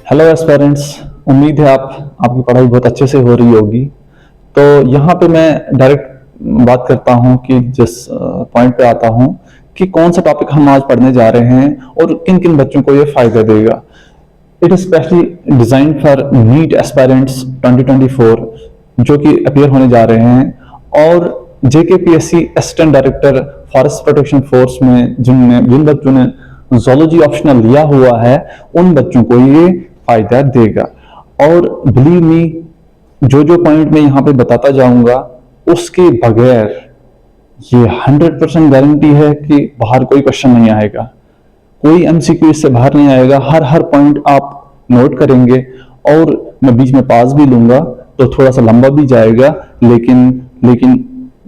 Hello aspirants. उम्मीद है आपकी पढ़ाई बहुत अच्छे से हो रही होगी। तो यहाँ पे मैं डायरेक्ट बात करता हूँ कि जिस पॉइंट पे आता हूँ कि कौन सा टॉपिक हम आज पढ़ने जा रहे हैं और किन किन बच्चों को ये फायदा देगा। It is specially design for NEET aspirants 2024 जो कि अपियर होने जा रहे हैं। और JKPSC assistant director forest protection force में जिन बच्चों ने जोलॉजी ऑप्शनल लिया हुआ है उन बच्चों को ये फायदा देगा। और बिलीव मी, जो जो पॉइंट मैं यहाँ पे बताता जाऊंगा उसके बगैर ये 100% गारंटी है कि बाहर कोई क्वेश्चन नहीं आएगा, कोई एमसीक्यू इससे बाहर नहीं आएगा। हर पॉइंट आप नोट करेंगे और मैं बीच में पास भी लूंगा तो थोड़ा सा लंबा भी जाएगा, लेकिन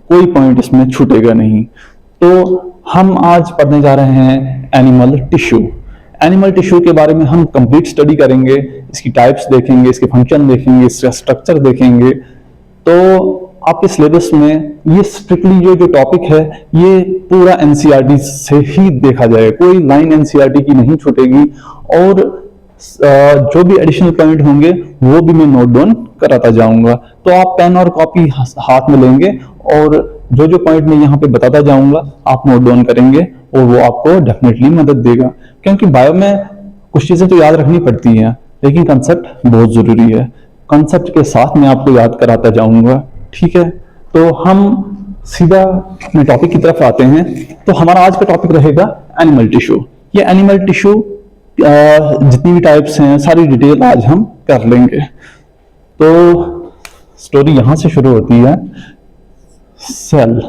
कोई पॉइंट इसमें छूटेगा नहीं। तो हम आज पढ़ने जा रहे हैं एनिमल टिश्यू। एनिमल टिश्यू के बारे में हम कंप्लीट स्टडी करेंगे, इसकी टाइप्स देखेंगे, इसके फंक्शन देखेंगे, इसका स्ट्रक्चर देखेंगे। तो आपके सिलेबस में ये स्ट्रिक्टली जो टॉपिक है ये पूरा एनसीईआरटी से ही देखा जाएगा, कोई लाइन एनसीईआरटी की नहीं छूटेगी। और जो भी एडिशनल पॉइंट होंगे वो भी मैं नोट डाउन कराता जाऊंगा। तो आप पेन और कॉपी हाथ में लेंगे और जो जो पॉइंट मैं यहाँ पे बताता जाऊंगा आप नोट डाउन करेंगे और वो आपको डेफिनेटली मदद देगा। क्योंकि बायो में कुछ चीजें तो याद रखनी पड़ती हैं लेकिन कंसेप्ट बहुत जरूरी है। कंसेप्ट के साथ मैं आपको याद कराता जाऊंगा, ठीक है। तो हम सीधा अपने टॉपिक की तरफ आते हैं। तो हमारा आज का टॉपिक रहेगा एनिमल टिश्यू। ये एनिमल टिश्यू जितनी भी टाइप्स हैं सारी डिटेल आज हम कर लेंगे। तो स्टोरी यहां से शुरू होती है। सेल,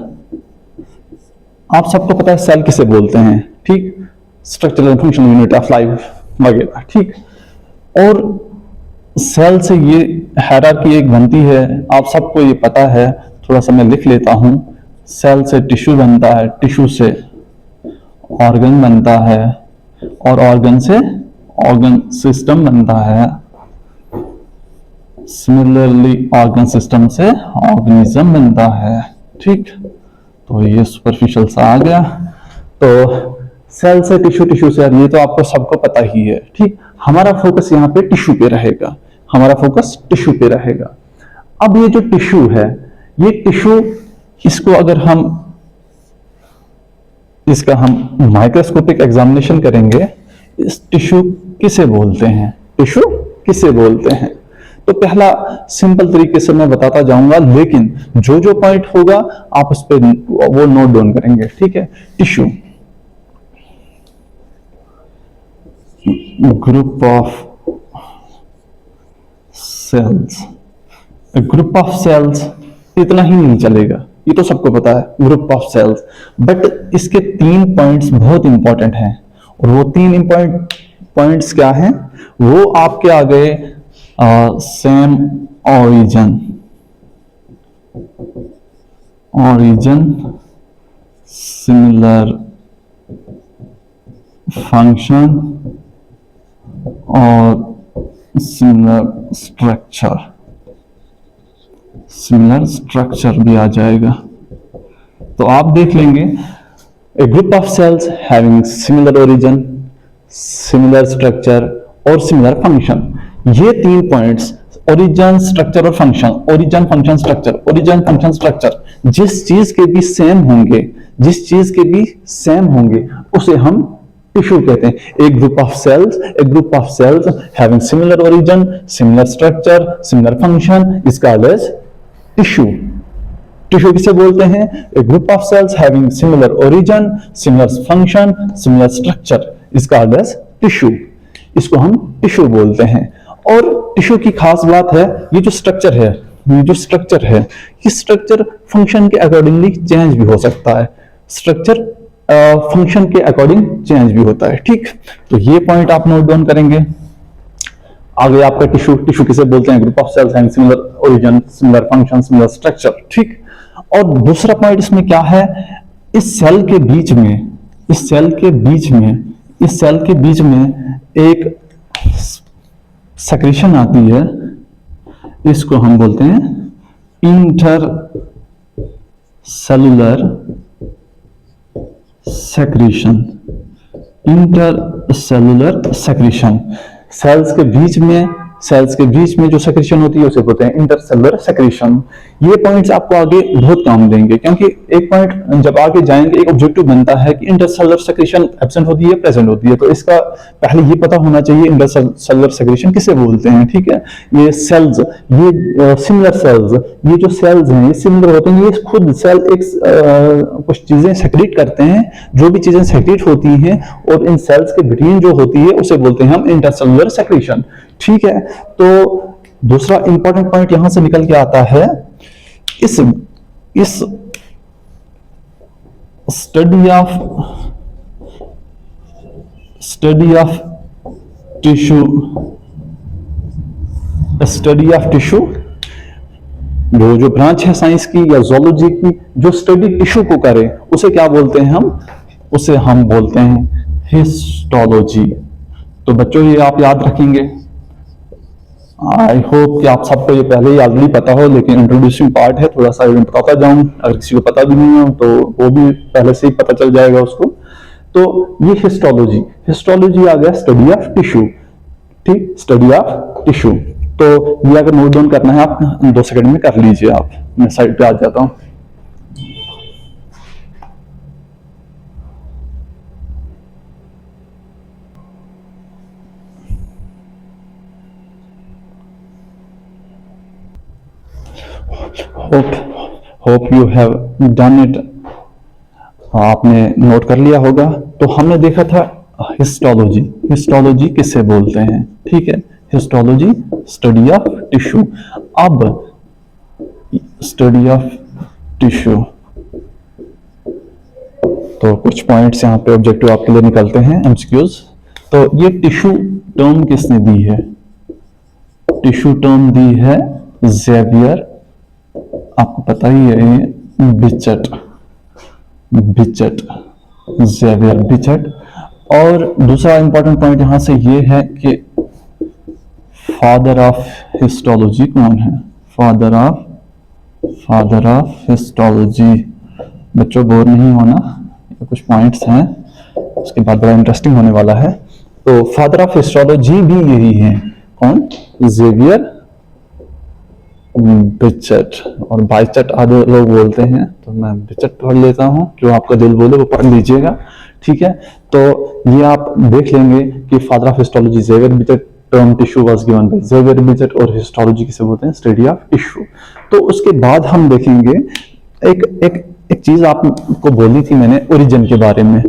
आप सबको पता है सेल किसे बोलते हैं, ठीक। Structural and functional unit of life वगैरह, ठीक। और सेल से ये हायरार्की एक बनती है, आप सबको ये पता है। थोड़ा सा मैं लिख लेता हूं। सेल से टिश्यू बनता है, टिश्यू से ऑर्गन बनता है और ऑर्गन से ऑर्गन सिस्टम बनता है। सिमिलरली ऑर्गन सिस्टम से ऑर्गेनिज्म बनता है, ठीक। तो ये सुपरफिशियल सा आ गया। तो सेल से टिश्यू, टिश्यू से, ये तो आपको सबको पता ही है, ठीक। हमारा फोकस यहाँ पे टिश्यू पे रहेगा, हमारा फोकस टिश्यू पे रहेगा। अब ये जो टिश्यू है, ये टिश्यू, इसको अगर इसका हम माइक्रोस्कोपिक एग्जामिनेशन करेंगे, इस टिश्यू किसे बोलते हैं, टिश्यू किसे बोलते हैं। तो पहला सिंपल तरीके से मैं बताता जाऊंगा, लेकिन जो जो पॉइंट होगा आप उस पर वो नोट डाउन करेंगे, ठीक है। Tissue, group of cells. Group of cells इतना ही नहीं चलेगा, ये तो सबको पता है ग्रुप ऑफ सेल्स, बट इसके 3 पॉइंट्स बहुत इंपॉर्टेंट हैं। और वो 3 पॉइंट्स क्या हैं, वो आपके आ गए सेम ऑरिजिन, सिमिलर फंक्शन और सिमिलर स्ट्रक्चर भी आ जाएगा। तो आप देख लेंगे, a group of cells having similar origin, similar structure और सिमिलर फंक्शन। ये 3 पॉइंट्स, ओरिजिन, स्ट्रक्चर और function, origin, function, structure, origin, function, structure, जिस चीज के भी सेम होंगे उसे हम टिश्यू कहते हैं। एक group of cells having similar origin, similar structure, similar function is called as tissue. Tissue किसे बोलते हैं, a group of cells having similar origin, similar function, similar structure is called as tissue. इसको हम tissue बोलते हैं। और tissue की खास बात है, ये जो स्ट्रक्चर है, ये स्ट्रक्चर फंक्शन के अकॉर्डिंगली चेंज भी हो सकता है। स्ट्रक्चर फंक्शन के अकॉर्डिंग चेंज भी होता है, ठीक। तो ये पॉइंट आप नोट डाउन करेंगे। आगे आपका टिश्यू किसे बोलते हैं, group of cells having similar origin, similar function, similar structure, ठीक। और दूसरा पॉइंट इसमें क्या है, इस सेल के बीच में एक सेक्रेशन आती है, इसको हम बोलते हैं inter cellular secretion, intercellular secretion. Cells के बीच में जो सेक्रेशन होती है उसे बोलते हैं इंटरसेलुलर सेक्रेशन। ये पॉइंट्स आपको आगे बहुत काम देंगे, क्योंकि एक पॉइंट जब आगे जाएंगे एक ऑब्जेक्टिव बनता है कि इंटरसेलुलर सेक्रेशन एब्सेंट होती है प्रेजेंट होती है, तो इसका पहले ये पता होना चाहिए इंटरसेलुलर सेक्रेशन किसे बोलते हैं। ठीक है, ये सेल्स, ये सिमिलर सेल्स, ये जो सेल्स हैं ये सिमिलर होते हैं, ये खुद सेल एक कुछ चीजें सेक्रेट करते हैं, जो भी चीजें सेक्रेट होती हैं और इन सेल्स के बिटवीन जो होती है उसे बोलते हैं हम इंटरसेलुलर सेक्रेशन। ठीक है, तो दूसरा इंपॉर्टेंट पॉइंट यहां से निकल के आता है, इस स्टडी ऑफ टिश्यू, जो ब्रांच है साइंस की या जोलॉजी की जो स्टडी टिश्यू को करे उसे क्या बोलते हैं हम, उसे हम बोलते हैं हिस्टोलॉजी। तो बच्चों ये आप याद रखेंगे। आई होप कि आप सबको ये पहले ही ऑलरेडी पता हो, लेकिन इंट्रोड्यूसिंग पार्ट है, थोड़ा सा मैं बताता जाऊं, अगर किसी को पता भी नहीं हो तो वो भी पहले से ही पता चल जाएगा उसको। तो ये हिस्टोलॉजी आ गया स्टडी ऑफ टिश्यू। ठीक, स्टडी ऑफ टिश्यू। तो ये अगर नोट डाउन करना है आप 2 सेकंड में कर लीजिए। आप, मैं साइड पे आ जाता हूं। Hope you have done it. आपने नोट कर लिया होगा। तो हमने देखा था हिस्टोलॉजी किससे बोलते हैं। ठीक है, हिस्टोलॉजी स्टडी ऑफ टिश्यू। अब स्टडी ऑफ टिश्यू, तो कुछ पॉइंट्स यहाँ पे ऑब्जेक्टिव आपके लिए निकलते हैं, एमसीक्यूज। तो ये टिश्यू टर्म किसने दी है, टिश्यू टर्म दी है जेवियर, आपको पता ही है, बिचट, जेवियर बिचट। और दूसरा इंपॉर्टेंट पॉइंट यहां से ये है कि फादर ऑफ हिस्टोलॉजी कौन है, फादर ऑफ हिस्टोलॉजी। बच्चों बोर नहीं होना, कुछ पॉइंट्स हैं उसके बाद बड़ा इंटरेस्टिंग होने वाला है। तो फादर ऑफ हिस्टोलॉजी भी यही है, कौन, जेवियर बिचट, और बाइचट आधे लोग बोलते हैं, तो मैं बिचट पढ़ लेता हूं, जो आपका दिल बोले वो पढ़ लीजिएगा। ठीक है, तो ये आप देख लेंगे कि father of histology Xavier Bichat, term tissue was given by Xavier Bichat, और हिस्टोलॉजी किसे बोलते हैं, स्टडी ऑफ टिश्यू। तो उसके बाद हम देखेंगे एक चीज आपको बोली थी मैंने ओरिजिन के बारे में।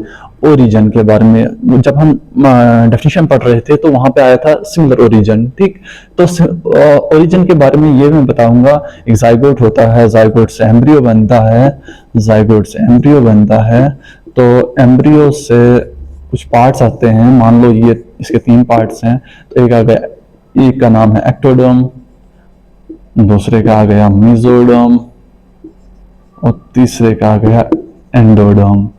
जब हम डेफिनेशन पढ़ रहे थे तो वहां पे आया था सिमिलर ओरिजिन। ठीक, तो ओरिजिन के बारे में ये मैं बताऊंगा। एक जाइगोट होता है, जाइगोट से एम्ब्रियो बनता है, तो एम्ब्रियो से कुछ पार्ट्स आते हैं, मान लो ये इसके 3 पार्ट्स हैं। तो एक का नाम है एक्टोडर्म, दूसरे का आ गया मेसोडर्म, और तीसरे का आ गया एंडोडर्म।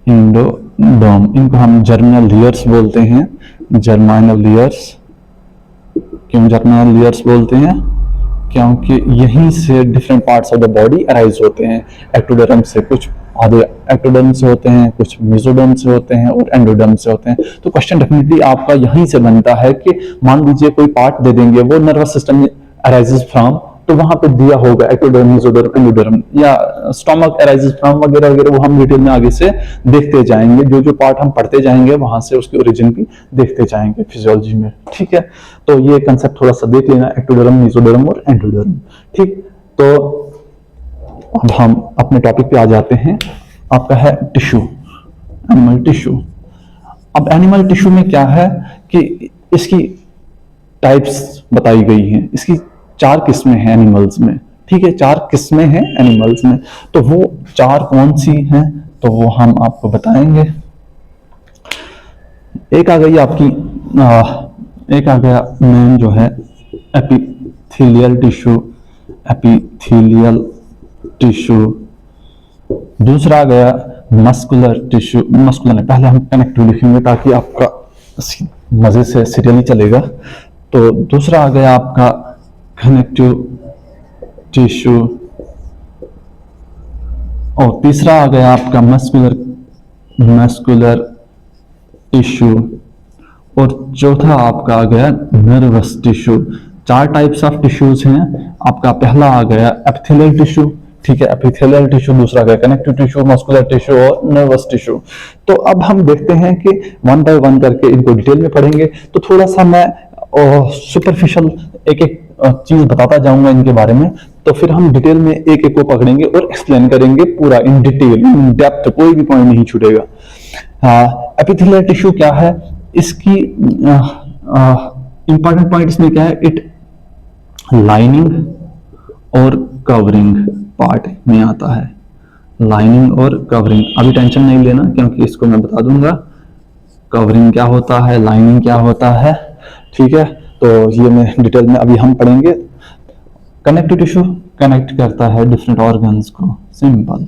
इनको हम जर्मिनल लेयर्स बोलते हैं, जर्मिनल लेयर्स। क्यों जर्मिनल लेयर्स बोलते हैं, क्योंकि यहीं से different parts of the body arise होते हैं। एक्टोडर्म से कुछ आधे एक्टोडर्म से होते हैं, कुछ मेसोडर्म से होते हैं, और एंडोडर्म से होते हैं। तो क्वेश्चन डेफिनेटली आपका यहीं से बनता है कि मान लीजिए कोई पार्ट दे देंगे, वो नर्वस सिस्टम में अराइजेस फ्रॉम, तो वहां पे दिया होगा एक्टोडर्म, मेसोडर्म, एंडोडर्म, या स्टमक अराइजेस फ्रॉम वगैरह वगैरह, वो हम डिटेल में आगे से देखते जाएंगे। जो पार्ट हम पढ़ते जाएंगे वहां से उसकी ओरिजिन भी देखते जाएंगे फिजियोलॉजी में। ठीक है, तो ये कंसेप्ट थोड़ा सा देख लेना, एक्टोडर्म, मेसोडर्म और एंडोडर्म। ठीक, तो अब हम अपने टॉपिक पे आ जाते हैं। आपका है टिश्यू, एनिमल टिश्यू। अब एनिमल टिश्यू में क्या है कि इसकी टाइप्स बताई गई हैं, इसकी 4 किस्में हैं एनिमल्स में। ठीक है, 4 किस्में हैं एनिमल्स में, तो वो 4 कौन सी हैं, तो वो हम आपको बताएंगे। एक आ गई आपकी एक आ गया मेन जो है एपिथेलियल टिश्यू। दूसरा आ गया मस्कुलर टिश्यू, मस्कुलर पहले हम कनेक्टिव लिखेंगे ताकि आपका मजे से सीरियली चलेगा। तो दूसरा आ गया आपका कनेक्टिव टिश्यू, और तीसरा आ गया आपका मस्कुलर टिश्यू, और चौथा आपका आ गया नर्वस टिश्यू। चार टाइप्स ऑफ टिश्यूज हैं आपका। पहला आ गया एपिथेलियल टिश्यू, ठीक है, एपिथेलियल टिश्यू। दूसरा गया कनेक्टिव टिश्यू, मस्कुलर टिश्यू और नर्वस टिश्यू। तो अब हम देखते हैं कि वन बाय वन करके इनको डिटेल में पढ़ेंगे। तो थोड़ा सा मैं सुपरफिशियल एक एक चीज बताता जाऊंगा इनके बारे में, तो फिर हम डिटेल में एक एक को पकड़ेंगे और एक्सप्लेन करेंगे पूरा इन डिटेल, इन डेप्थ, कोई भी पॉइंट नहीं छूटेगा। एपिथेलियल टिश्यू क्या है, इसकी इंपॉर्टेंट पॉइंट इसमें क्या है, इट लाइनिंग और कवरिंग पार्ट में आता है। लाइनिंग और कवरिंग, अभी टेंशन नहीं लेना क्योंकि इसको मैं बता दूंगा कवरिंग क्या होता है, लाइनिंग क्या होता है, ठीक है। तो ये मैं डिटेल में अभी हम पढ़ेंगे। कनेक्टिव टिश्यू कनेक्ट करता है डिफरेंट ऑर्गन्स को, सिंपल,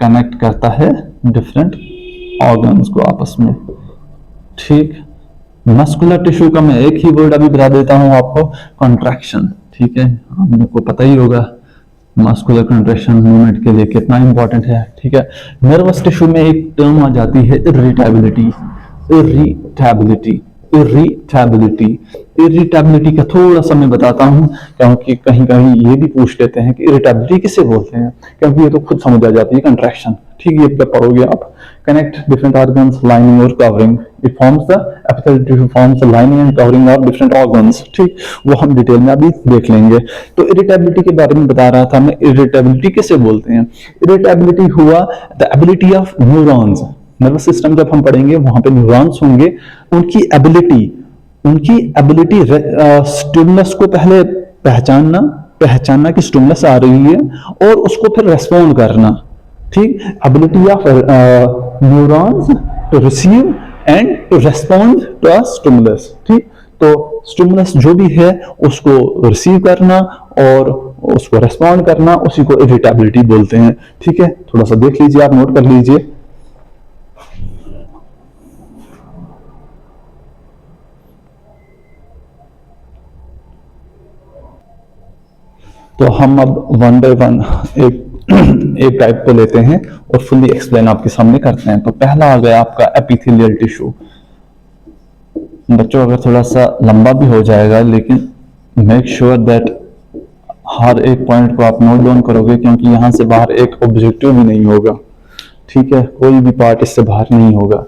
कनेक्ट करता है डिफरेंट ऑर्गन्स को आपस में, ठीक। मस्कुलर टिश्यू का मैं एक ही वर्ड अभी बता देता हूं आपको, कॉन्ट्रैक्शन, ठीक है, आपको पता ही होगा मस्कुलर कॉन्ट्रैक्शन मूवमेंट के लिए कितना इंपॉर्टेंट है, ठीक है। नर्वस टिश्यू में एक टर्म आ जाती है इरिटेबिलिटी। इरिटेबिलिटी इरिटेबिलिटी इरिटेबिलिटी का थोड़ा सा मैं बताता हूं, क्योंकि कहीं कहीं ये भी पूछ लेते हैं कि इरिटेबिलिटी किसे बोलते हैं, क्योंकि ये तो खुद समझ आ जाती है, कंट्रैक्शन, ठीक। ये पढ़ोगे आप, कनेक्ट डिफरेंट ऑर्गन्स, लाइनिंग और covering, it forms the epithelial tissue forms the lining and covering of different organs, ठीक। वो हम डिटेल में अभी देख लेंगे। तो इरिटेबिलिटी के बारे में बता रहा था मैं, इरिटेबिलिटी किसे बोलते हैं। इरिटेबिलिटी हुआ the ability of neurons, nervous system जब हम पढ़ेंगे वहां पे न्यूरॉन्स होंगे, उनकी एबिलिटी स्टिमुलस को पहले पहचानना कि स्टिमुलस आ रही है और उसको फिर रेस्पॉन्ड करना, ठीक। Ability of neurons to receive and to respond to a stimulus, ठीक। तो स्टिमुलस जो भी है उसको रिसीव करना और उसको रेस्पॉन्ड करना, उसी को इरिटेबिलिटी बोलते हैं, ठीक है। थोड़ा सा देख लीजिए, आप नोट कर लीजिए। तो हम अब वन बाय वन एक टाइप को लेते हैं और फुल्ली एक्सप्लेन आपके सामने करते हैं। तो पहला आ गया आपका एपिथेलियल टिश्यू। बच्चों अगर थोड़ा सा लंबा भी हो जाएगा, लेकिन मेक श्योर दैट हर एक पॉइंट को आप नोट डाउन करोगे, क्योंकि यहां से बाहर एक ऑब्जेक्टिव भी नहीं होगा, ठीक है, कोई भी पार्ट इससे बाहर नहीं होगा।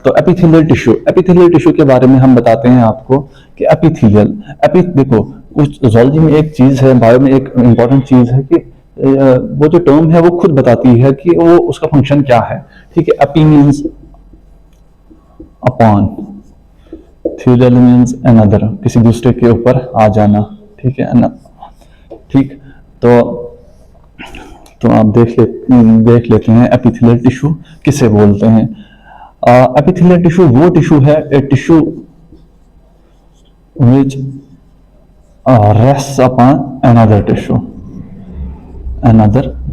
तो एपिथेलियल टिश्यू के बारे में हम बताते हैं आपको कि देखो कुछ जूलॉजी में एक चीज है, बायो में एक इंपॉर्टेंट चीज है कि वो जो टर्म है वो खुद बताती है कि वो उसका फंक्शन क्या है, ठीक है। एपी मींस अपॉन, थ्योरल मींस अनदर, किसी दूसरे के ऊपर आ जाना, ठीक है, ठीक। तो आप देख लेते हैं एपिथेलियल टिश्यू किसे बोलते हैं। एपिथेलियल टिश्यू वो टिश्यू है, a tissue which rest upon another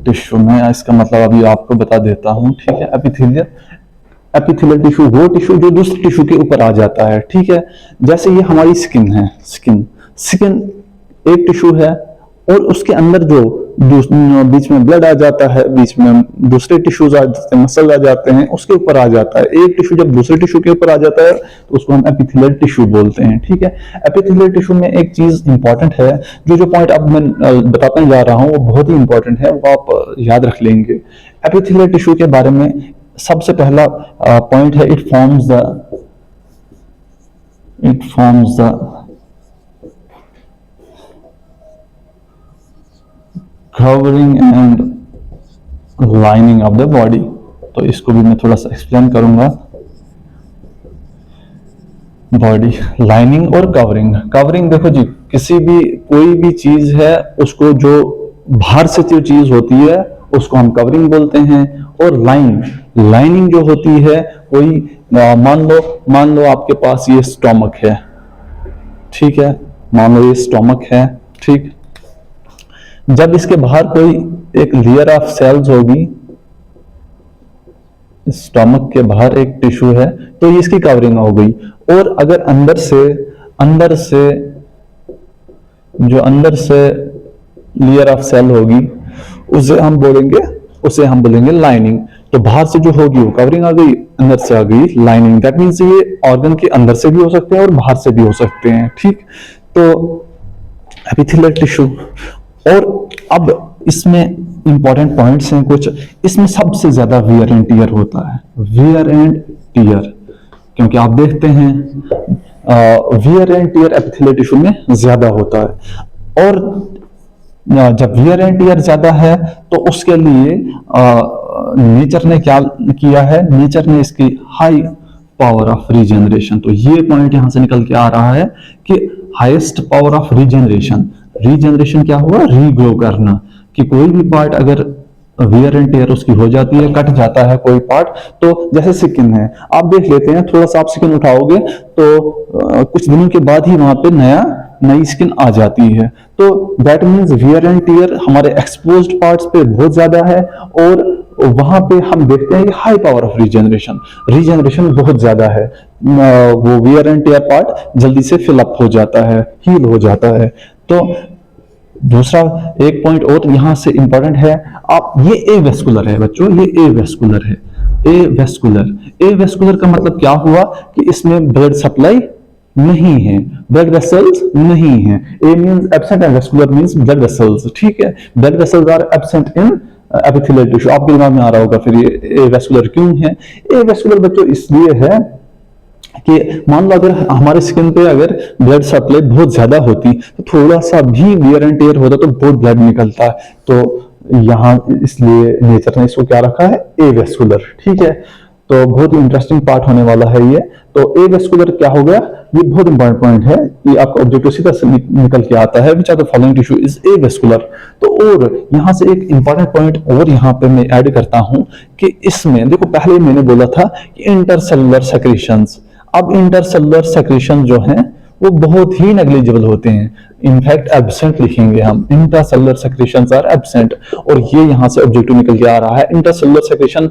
tissue. मैं इसका मतलब अभी आपको बता देता हूं, ठीक है। एपिथेलियल टिश्यू वो टिश्यू जो दूसरे टिश्यू के ऊपर आ जाता है, ठीक है। जैसे ये हमारी स्किन है, स्किन एक टिश्यू है और उसके अंदर जो बीच में ब्लड आ जाता है, बीच में दूसरे टिश्यूज आ जाते हैं, मसल आ जाते हैं, उसके ऊपर आ जाता है। एक टिश्यू जब दूसरे टिश्यू के ऊपर आ जाता है तो उसको हम एपिथेलियल टिश्यू बोलते हैं, ठीक है। एपिथेलियल टिश्यू में एक चीज इंपॉर्टेंट है, जो पॉइंट अब मैं बताने जा रहा हूं वो बहुत ही इंपॉर्टेंट है, वो आप याद रख लेंगे। एपिथेलियल टिश्यू के बारे में सबसे पहला पॉइंट है, it forms the covering and lining of the body. तो इसको भी मैं थोड़ा सा एक्सप्लेन करूंगा। बॉडी, लाइनिंग और कवरिंग देखो जी, कोई भी चीज है उसको जो बाहर से जो चीज होती है उसको हम कवरिंग बोलते हैं। और लाइनिंग जो होती है, कोई मान लो आपके पास ये स्टोमक है, ठीक है, मान लो ये स्टोमक है, ठीक। जब इसके बाहर कोई एक लेयर ऑफ सेल्स होगी, स्टमक के बाहर एक टिश्यू है, तो ये इसकी कवरिंग हो गई। और अगर अंदर से लेयर ऑफ सेल होगी, उसे हम बोलेंगे लाइनिंग। तो बाहर से जो होगी वो कवरिंग आ गई, अंदर से आ गई लाइनिंग। दैट मीन्स ये ऑर्गन के अंदर से भी हो सकते हैं और बाहर से भी हो सकते हैं, ठीक। तो एपिथेलियल टिश्यू, और अब इसमें इंपॉर्टेंट पॉइंट्स हैं कुछ। इसमें सबसे ज्यादा वियर एंड टियर होता है, वियर एंड टियर, क्योंकि आप देखते हैं wear and tear epithelial tissue में ज्यादा होता है। और जब वियर एंड टियर ज्यादा है तो उसके लिए नेचर ने क्या किया है, नेचर ने इसकी हाई पावर ऑफ रीजनरेशन, तो ये पॉइंट यहां से निकल के आ रहा है कि highest power of regeneration. Regeneration क्या हुआ, रीग्रो करना, कि कोई भी पार्ट अगर वियर एंड टियर उसकी हो जाती है, कट जाता है कोई पार्ट, तो जैसे स्किन है, आप देख लेते हैं, थोड़ा सा आप स्किन उठाओगे तो कुछ दिनों के बाद ही वहां पे नई स्किन आ जाती है। तो that means wear and tear हमारे एक्सपोज्ड पार्ट्स पे बहुत ज्यादा है, और वहां पे हम देखते हैं कि high power of regeneration, regeneration बहुत ज्यादा है। वो वियर एंड टियर पार्ट जल्दी से फिलअप हो जाता है, हील हो जाता है। तो दूसरा एक पॉइंट और यहां से इंपॉर्टेंट है, आप ये ए वेस्कुलर है बच्चों, ये ए वेस्कुलर है। ए वेस्कुलर, ए वेस्कुलर का मतलब क्या हुआ कि इसमें ब्लड सप्लाई नहीं है, ब्लड वेसल्स नहीं है। A means absent and vascular means blood vessels, ठीक है। Blood vessels are absent in epithelial tissue. आपके दिमाग में आ रहा होगा फिर ये ए वेस्कुलर क्यों है। ए वेस्कुलर बच्चों इसलिए है कि मान लो अगर हमारे स्किन पे अगर ब्लड सप्लाई बहुत ज्यादा होती तो थोड़ा सा भी वियर एंड टियर होता तो बहुत ब्लड निकलता है। तो यहाँ इसलिए नेचर ने इसको क्या रखा है, ए वेस्कुलर, ठीक है। तो बहुत ही इंटरेस्टिंग पार्ट होने वाला है ये। तो ए वेस्कुलर क्या हो गया, ये बहुत इंपॉर्टेंट पॉइंट है, ये आपका ऑब्जेक्टिव सीधा से निकल के आता है, which are the following tissue is avascular. तो और यहां से एक इंपॉर्टेंट पॉइंट और यहां पे मैं ऐड करता हूं कि इसमें देखो, पहले मैंने बोला था कि इंटरसेलुलर सेक्रेशंस, अब इंटरसेलुलर सेक्रेशन जो हैं वो बहुत ही नेग्लिजिबल होते हैं, इनफैक्ट एब्सेंट लिखेंगे हम, इंटरसेलुलर सेक्रेशंस आर एब्सेंट। और ये यहां से ऑब्जेक्टिव निकल के आ रहा है, इंटरसेलुलर सेक्रेशन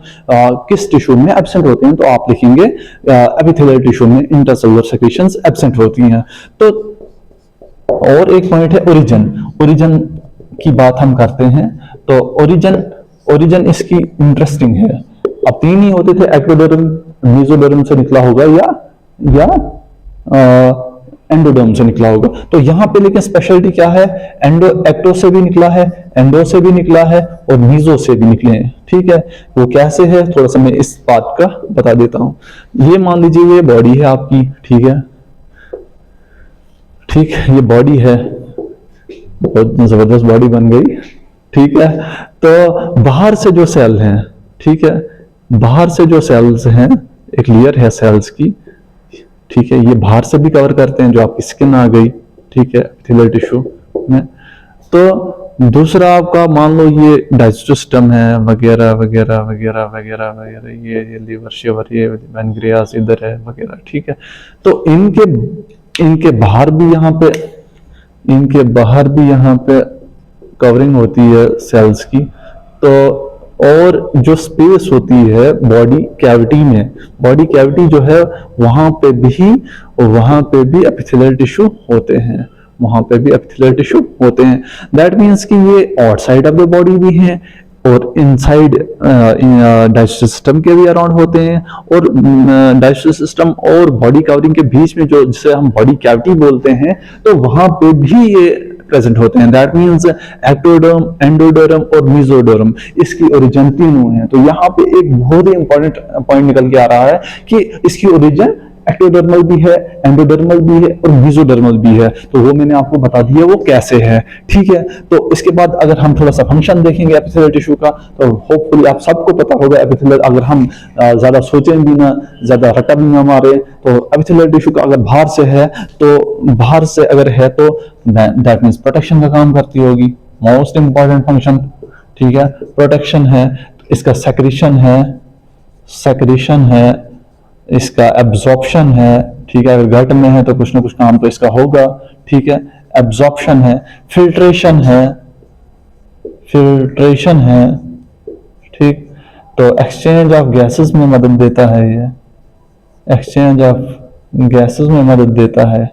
किस टिश्यू में एब्सेंट होते हैं, तो आप लिखेंगे एपिथेलियल टिश्यू में इंटरसेलुलर सेक्रेशंस एब्सेंट होती हैं। तो और एक पॉइंट है ओरिजिन, ओरिजिन की बात हम करते हैं। तो ओरिजिन, ओरिजिन इसकी इंटरेस्टिंग है। अब तीन ही होते थे, एक्टोडर्म, मेसोडर्म से निकला होगा या एंडोडर्म से निकला होगा। तो यहां पे लेकिन स्पेशलिटी क्या है, एक्टो से भी निकला है, एंडो से भी निकला है और मीजो से भी निकले हैं, ठीक है। वो कैसे है थोड़ा सा मैं इस बात का बता देता हूं। ये मान लीजिए ये बॉडी है आपकी, ठीक है, ठीक, ये बॉडी है, बहुत जबरदस्त बॉडी बन गई, ठीक है। तो बाहर से जो सेल हैं, ठीक है, बाहर से जो सेल्स हैं, एक लेयर है सेल्स की, ठीक है, ये बाहर से भी कवर करते हैं, जो आपकी स्किन आ गई, ठीक है, एपिथेलियल टिश्यू में। तो दूसरा आपका मान लो ये डाइजेस्टिव सिस्टम है, वगैरह वगैरह वगैरह वगैरह वगैरह, ये लीवर शिवर, ये पैनक्रियास इधर है वगैरह, ठीक है। तो इनके बाहर भी यहाँ पे, इनके बाहर भी यहाँ पे कवरिंग होती है सेल्स की। तो और जो स्पेस होती है बॉडी कैविटी में, बॉडी कैविटी जो है वहां पे भी एपिथेलियल टिश्यू होते हैं, वहां पे भी एपिथेलियल टिश्यू होते हैं। दैट मींस कि ये आउटसाइड ऑफ द बॉडी भी हैं और इनसाइड डाइजेस्टिव सिस्टम के भी अराउंड होते हैं, और डाइजेस्टिव सिस्टम और बॉडी कवरिंग के बीच में जो जिसे हम बॉडी कैविटी बोलते हैं, तो वहां पे भी ये प्रेजेंट होते हैं। दैट मींस एक्टोडर्म, एंडोडर्म और मेसोडर्म, इसकी ओरिजिन तीनों हैं। तो यहाँ पे एक बहुत ही इंपॉर्टेंट पॉइंट निकल के आ रहा है कि इसकी ओरिजिन एक्टोडर्मल भी है, एंडोडर्मल भी है और मेसोडर्मल भी है। तो वो मैंने आपको बता दिया वो कैसे है, ठीक है। तो इसके बाद अगर हम थोड़ा सा फंक्शन देखेंगे एपिथेलियल टिश्यू का, तो होपफुली आप सबको पता होगा एपिथेलियल, अगर हम ज्यादा सोचें भी ना, ज्यादा रटा भी ना मारे, तो एपिथेलियल टिश्यू का अगर बाहर से है, तो बाहर से अगर है तो दैट मींस प्रोटेक्शन का काम करती होगी, मोस्ट इंपॉर्टेंट फंक्शन, ठीक है, प्रोटेक्शन है। इसका सेक्रेशन है, इसका एब्जॉर्प्शन है, ठीक है, अगर गट में है तो कुछ ना कुछ काम तो इसका होगा, ठीक है, एब्जॉर्प्शन है, फिल्ट्रेशन है, ठीक। तो एक्सचेंज ऑफ गैसेस में मदद देता है, ये एक्सचेंज ऑफ गैसेस में मदद देता है,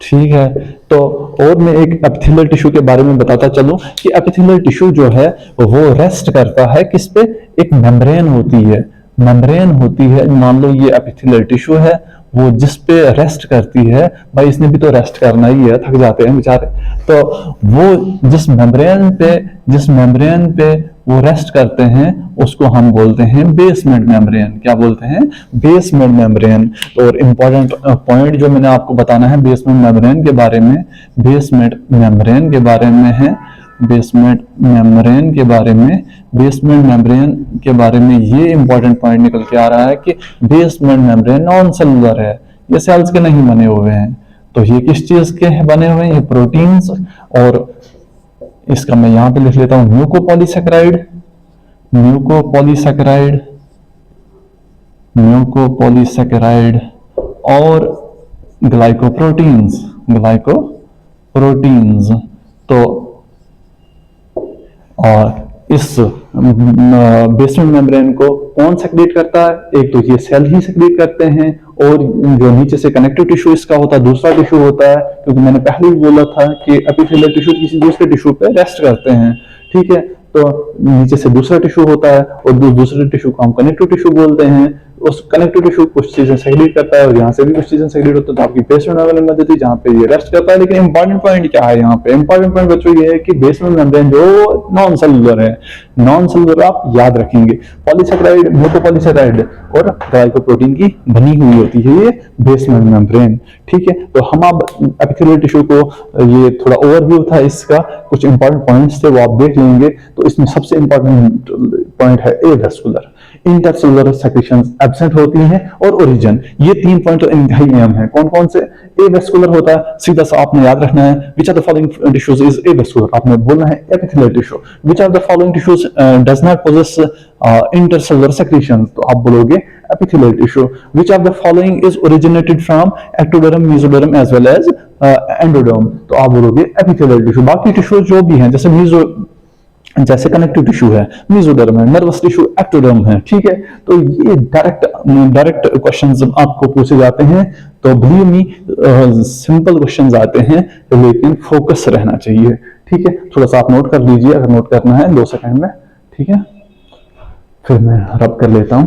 ठीक है। तो और मैं एक एपिथेलियल टिश्यू के बारे में बताता चलूं कि एपिथेलियल टिश्यू जो है वो रेस्ट करता है किस पे, एक मेम्ब्रेन होती है, मेम्ब्रेन होती है। मान लो ये एपिथेलियल टिश्यू है, वो जिस पे रेस्ट करती है, भाई इसने भी तो रेस्ट करना ही है, थक जाते हैं बेचारे। तो वो जिस मेम्ब्रेन पे वो रेस्ट करते हैं उसको हम बोलते हैं बेसमेंट मेम्ब्रेन। क्या बोलते हैं? Basement membrane. और इम्पोर्टेंट पॉइंट जो मैंने आपको बताना है बेसमेंट मेम्ब्रेन के बारे में, बेसमेंट मेम्ब्रेन के बारे में है, बेसमेंट मेम्ब्रेन के बारे में, बेसमेंट मेम्ब्रेन के बारे में ये इंपॉर्टेंट पॉइंट निकल के आ रहा है कि बेसमेंट मेम्ब्रेन नॉन सेलुलर है, ये सेल्स के नहीं बने हुए हैं। तो ये किस चीज के बने हुए हैं? ये प्रोटीन्स। और इसका मैं यहां पे लिख लेता हूं म्यूकोपॉलीसैकेराइड, म्यूकोपॉलीसैकेराइड, म्यूकोपॉलीसैकेराइड और ग्लाइकोप्रोटीन्स, ग्लाइकोप्रोटीन्स। तो और इस बेसमेंट मेम्ब्रेन को कौन सेक्रेट करता है? एक तो ये सेल ही सेक्रेट करते हैं, और जो नीचे से कनेक्टिव टिश्यू इसका होता है, दूसरा टिश्यू होता है, क्योंकि मैंने पहले ही बोला था कि एपिथेलियल टिश्यू किसी दूसरे टिश्यू पे रेस्ट करते हैं। ठीक है, तो नीचे से दूसरा टिश्यू होता है और दूसरे टिश्यू को हम कनेक्टिव टिश्यू बोलते हैं। उस कनेक्टिव टिश्यू कुछ चीजें सेक्रेट करता है और यहाँ से भी कुछ चीजें सेक्रेट होती है, तो आपकी बेसमेंट मेम्ब्रेन बन जाती है जहाँ पे ये रेस्ट करता है। लेकिन इंपॉर्टेंट पॉइंट क्या है यहाँ पे? इंपॉर्टेंट पॉइंट बच्चों ये है कि बेसमेंट मेम्ब्रेन जो नॉन सेलुलर है, नॉन सेलुलर आप याद रखेंगे, पॉलीसैकेराइड, म्यूकोपॉलीसैकेराइड और ग्लाइकोप्रोटीन की बनी हुई होती है ये बेसमेंट मेम्ब्रेन। ठीक है, तो हम अब एपिथेलियल टिश्यू को, ये थोड़ा ओवरव्यू था इसका, कुछ इंपॉर्टेंट पॉइंट्स थे वो आप देख लेंगे। तो इसमें सबसे इंपॉर्टेंट पॉइंट है एवेस्कुलर, इंटरसेलुलर सेक्रेशंस एब्सेंट होती हैं, और ओरिजिन। ये 3 पॉइंट तो इंतहाई अहम है। कौन कौन से? एवेस्कुलर होता है, सीधा सा आपने याद रखना है, which are the following tissues is avascular, आपने बोलना है epithelial tissue. Which are the following tissues does not possess intercellular secretions, तो आप बोलोगे epithelial tissue. Which are the following is originated from ectoderm, mesoderm as well as endoderm, तो आप बोलोगे epithelial tissue. बाकी टिश्यू जो भी हैं, जैसे कनेक्टिव टिश्यू है, मेसोडर्म है, नर्वस टिश्यू एक्टोडर्म है। ठीक है, तो ये डायरेक्ट क्वेश्चंस आपको पूछे जाते हैं। तो बिलीव मी, सिंपल क्वेश्चंस आते हैं, लेकिन फोकस रहना चाहिए। ठीक है, थोड़ा सा आप नोट कर लीजिए अगर नोट करना है 2 सेकंड में। ठीक है, फिर मैं रब कर लेता हूं।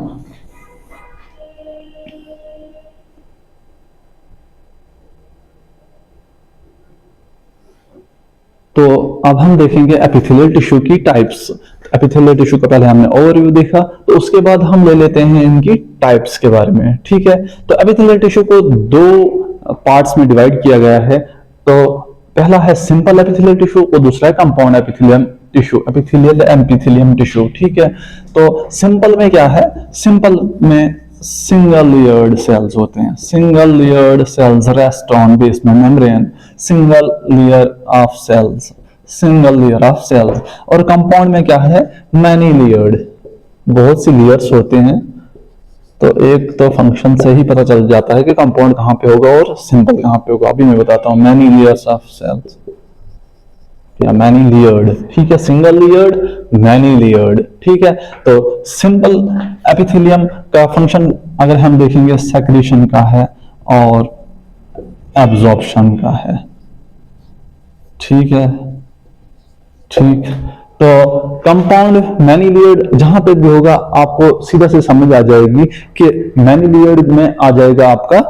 तो अब हम देखेंगे एपिथेलियल टिश्यू की टाइप्स। एपिथेलियल टिश्यू का पहले हमने ओवरव्यू देखा, तो उसके बाद हम ले लेते हैं इनकी टाइप्स के बारे में। ठीक है, तो एपिथेलियल टिश्यू को 2 पार्ट्स में डिवाइड किया गया है। तो पहला है सिंपल एपिथेलियल टिश्यू और दूसरा है compound epithelium tissue, epithelial epithelium tissue. ठीक है, तो सिंपल में क्या है? सिंपल में सिंगल लेयर्ड सेल्स होते हैं, single layered cells rest on basement membrane, single layer of cells, single layer of cells. और कंपाउंड में क्या है? मैनी लेयर्ड, बहुत सी लेयर्स होते हैं। तो एक तो फंक्शन से ही पता चल जाता है कि कंपाउंड कहां पे होगा और सिंपल कहां पे होगा। अभी मैं बताता हूं, मैनी लेयर्स ऑफ सेल्स या मैनी लेयर्ड। ठीक है, सिंगल लेयर्ड, मैनी लेयर्ड। ठीक है, तो सिंपल एपिथेलियम का फंक्शन अगर हम देखेंगे, सेक्रेशन का है और एब्जॉर्प्शन का है। ठीक है, ठीक। तो कंपाउंड मैनी लेयर्ड जहां पे भी होगा आपको सीधा से समझ आ जाएगी कि मैनी लेयर्ड में आ जाएगा आपका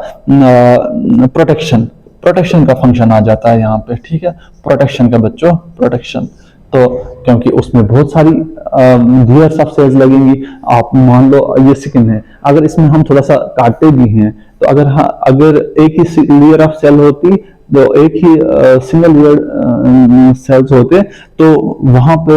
प्रोटेक्शन का फंक्शन आ जाता है यहाँ पे। ठीक है, प्रोटेक्शन का बच्चों, प्रोटेक्शन। तो क्योंकि उसमें बहुत सारी लेयर्स ऑफ सेल्स लगेंगी। आप मान लो ये स्किन है, अगर इसमें हम थोड़ा सा काटते भी हैं, तो अगर एक ही लेयर ऑफ सेल होती, तो एक ही सिंगल लेयर सेल्स होते, तो वहां पे